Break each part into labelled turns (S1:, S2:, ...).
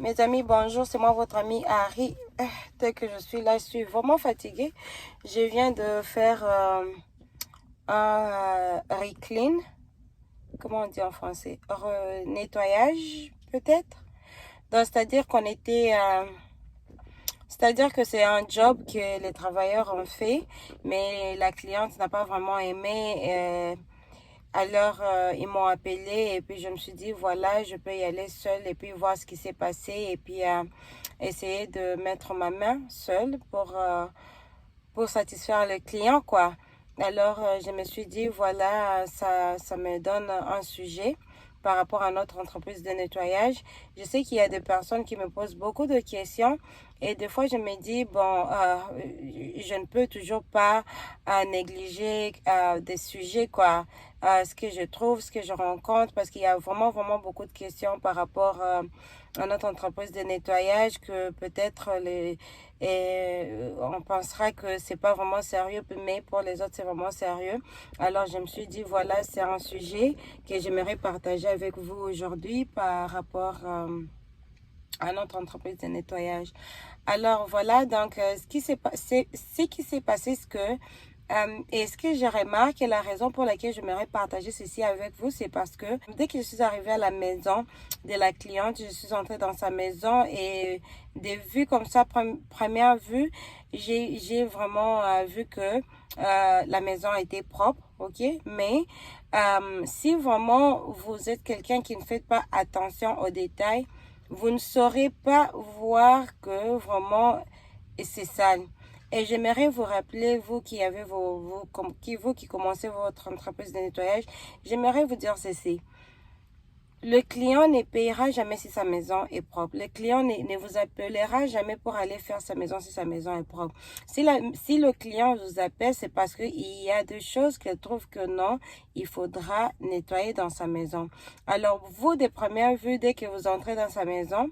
S1: Mes amis, bonjour, c'est moi votre ami Harry. Dès que je suis là, je suis vraiment fatiguée. Je viens de faire un reclean, comment on dit en français? Nettoyage, peut-être. Donc, c'est-à-dire qu'on était... c'est-à-dire que c'est un job que les travailleurs ont fait, mais la cliente n'a pas vraiment aimé. Alors, ils m'ont appelé et puis je me suis dit, voilà, je peux y aller seule et puis voir ce qui s'est passé et puis essayer de mettre ma main seule pour satisfaire le client, quoi. Alors, je me suis dit, voilà, ça me donne un sujet par rapport à notre entreprise de nettoyage. Je sais qu'il y a des personnes qui me posent beaucoup de questions et des fois je me dis, bon, je ne peux toujours pas négliger des sujets, quoi. Ce que je trouve, ce que je rencontre, parce qu'il y a vraiment beaucoup de questions par rapport à notre entreprise de nettoyage que peut-être on pensera que c'est pas vraiment sérieux, mais pour les autres c'est vraiment sérieux. Alors je me suis dit voilà, c'est un sujet que j'aimerais partager avec vous aujourd'hui par rapport à notre entreprise de nettoyage. Alors voilà, donc ce qui s'est passé, ce que et ce que je remarque et la raison pour laquelle j'aimerais partager ceci avec vous, c'est parce que dès que je suis arrivée à la maison de la cliente, je suis entrée dans sa maison et des vues comme ça, première vue, j'ai vraiment vu que la maison était propre, ok? Mais si vraiment vous êtes quelqu'un qui ne fait pas attention aux détails, vous ne saurez pas voir que vraiment c'est sale. Et j'aimerais vous rappeler, vous qui avez vous qui commencez votre entreprise de nettoyage, j'aimerais vous dire ceci. Le client ne payera jamais si sa maison est propre. Le client ne vous appellera jamais pour aller faire sa maison si sa maison est propre. Si le client vous appelle, c'est parce qu'il y a des choses qu'il trouve que non, il faudra nettoyer dans sa maison. Alors, vous, de première vue, dès que vous entrez dans sa maison,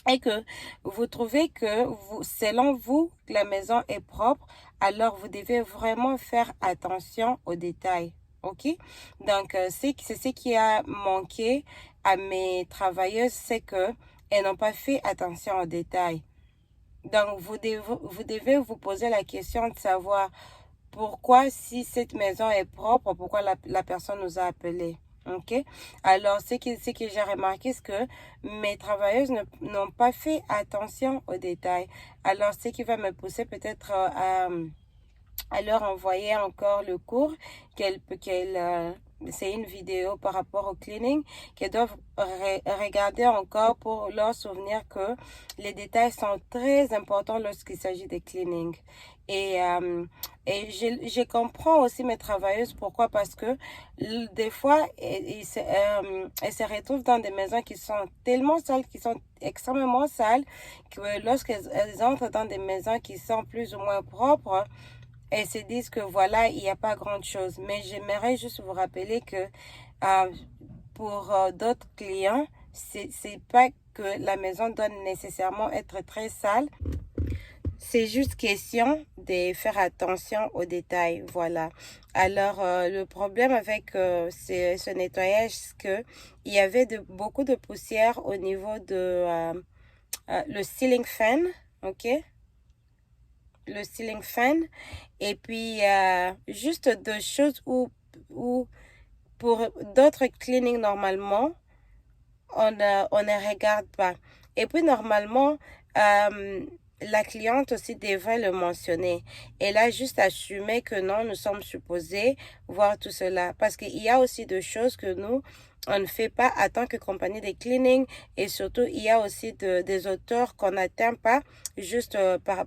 S1: et que vous trouvez que selon vous, la maison est propre, alors vous devez vraiment faire attention aux détails. OK? Donc, c'est ce qui a manqué à mes travailleuses, c'est que elles n'ont pas fait attention aux détails. Donc, vous devez vous poser la question de savoir pourquoi, si cette maison est propre, pourquoi la personne nous a appelés. OK? Alors, ce que j'ai remarqué, c'est que mes travailleuses n'ont pas fait attention aux détails. Alors, ce qui va me pousser peut-être à leur envoyer encore le cours c'est une vidéo par rapport au cleaning qu'elles doivent regarder encore pour leur souvenir que les détails sont très importants lorsqu'il s'agit de cleaning. Et, euh, et je comprends aussi mes travailleuses. Pourquoi? Parce que des fois, elles se retrouvent dans des maisons qui sont tellement sales, qui sont extrêmement sales, que lorsqu'elles entrent dans des maisons qui sont plus ou moins propres, et se disent que voilà, il n'y a pas grand-chose. Mais j'aimerais juste vous rappeler que euh, pour d'autres clients, c'est pas que la maison doit nécessairement être très sale. C'est juste question de faire attention aux détails, voilà. Alors, le problème avec ce nettoyage, c'est que il y avait beaucoup de poussière au niveau de le ceiling fan, ok? Le ceiling fan. Et puis, juste deux choses où pour d'autres cleanings, normalement, on ne regarde pas. Et puis, normalement, la cliente aussi devrait le mentionner. Elle a juste assumé que non, nous sommes supposés voir tout cela. Parce qu'il y a aussi des choses que nous, on ne fait pas en tant que compagnie de cleaning. Et surtout, il y a aussi des auteurs qu'on n'atteint pas juste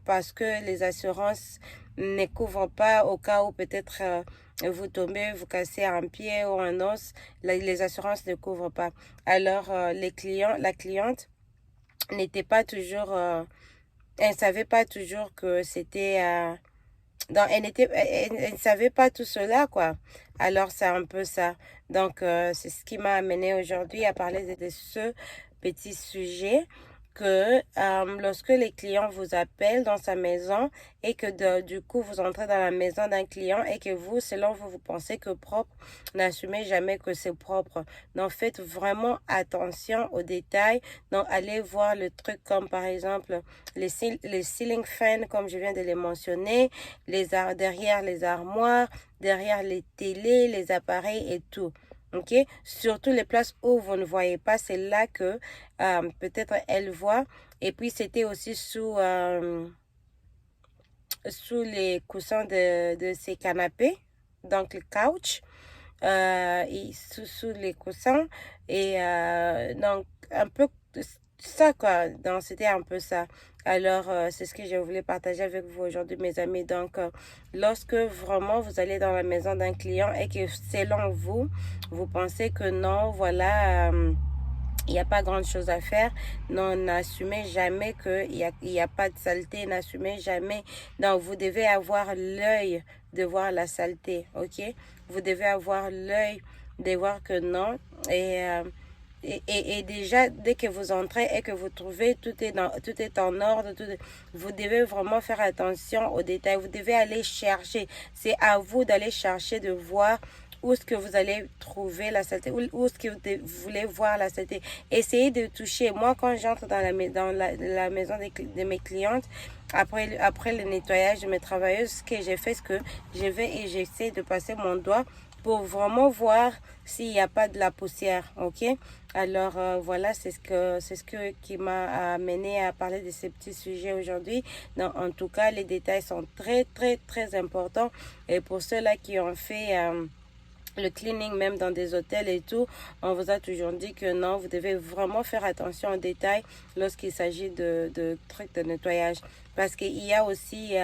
S1: parce que les assurances ne couvrent pas au cas où peut-être vous tombez, vous cassez un pied ou un os. Les assurances ne couvrent pas. Alors, la cliente n'était pas toujours, elle savait pas toujours que c'était, elle ne savait pas tout cela, quoi. Alors, c'est un peu ça. Donc, c'est ce qui m'a amené aujourd'hui à parler de ce petit sujet lorsque les clients vous appellent dans sa maison et que du coup vous entrez dans la maison d'un client et que vous, selon vous, vous pensez que propre, n'assumez jamais que c'est propre. Donc faites vraiment attention aux détails. Donc allez voir le truc comme par exemple les ceiling fans comme je viens de les mentionner, derrière les armoires, derrière les télés, les appareils et tout. Ok, surtout les places où vous ne voyez pas, c'est là que peut-être elle voit. Et puis c'était aussi sous les coussins de ces canapés, donc le couch, et sous les coussins. Et donc un peu ça quoi, donc c'était un peu ça. Alors c'est ce que je voulais partager avec vous aujourd'hui mes amis. Donc lorsque vraiment vous allez dans la maison d'un client et que selon vous, vous pensez que non, voilà, il n'y a pas grande chose à faire. Non, n'assumez jamais qu'il y a pas de saleté. N'assumez jamais. Donc, vous devez avoir l'œil de voir la saleté, ok? Vous devez avoir l'œil de voir que non. Et déjà, dès que vous entrez et que vous trouvez tout est en ordre, vous devez vraiment faire attention aux détails. Vous devez aller chercher. C'est à vous d'aller chercher, de voir où est-ce que vous allez trouver la saleté, où est-ce que vous voulez voir la saleté. Essayez de toucher. Moi, quand j'entre dans la maison de mes clientes, après le nettoyage de mes travailleuses, ce que j'ai fait, c'est que je vais et j'essaie de passer mon doigt pour vraiment voir s'il n'y a pas de la poussière, ok? Alors voilà, c'est ce qui m'a amené à parler de ces petits sujets aujourd'hui. Donc en tout cas, les détails sont très très très importants. Et pour ceux-là qui ont fait le cleaning même dans des hôtels et tout, on vous a toujours dit que non, vous devez vraiment faire attention aux détails lorsqu'il s'agit de trucs de nettoyage. Parce qu'il y a aussi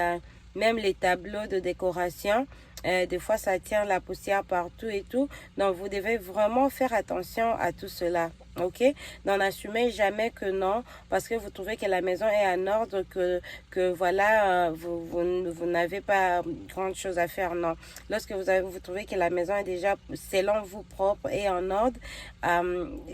S1: même les tableaux de décoration. Des fois, ça tient la poussière partout et tout. Donc, vous devez vraiment faire attention à tout cela. Ok? Donc, n'assumez jamais que non, parce que vous trouvez que la maison est en ordre, que voilà, vous n'avez pas grande chose à faire. Non. Lorsque vous trouvez que la maison est déjà, selon vous, propre et en ordre,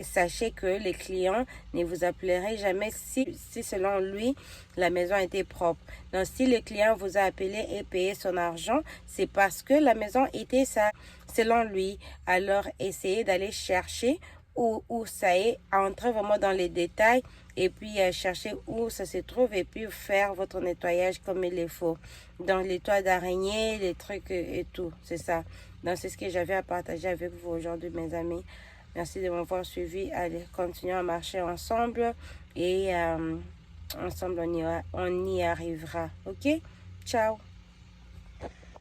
S1: sachez que les clients ne vous appelleraient jamais si selon lui, la maison était propre. Donc, si le client vous a appelé et payé son argent, c'est parce que la maison était ça, selon lui. Alors, essayez d'aller chercher où ça est, entrer vraiment dans les détails et puis chercher où ça se trouve et puis faire votre nettoyage comme il le faut. Donc, les toits d'araignée, les trucs et tout, c'est ça. Donc, c'est ce que j'avais à partager avec vous aujourd'hui, mes amis. Merci de m'avoir suivi. Allez, continuons à marcher ensemble et ensemble, on y arrivera. OK? Ciao!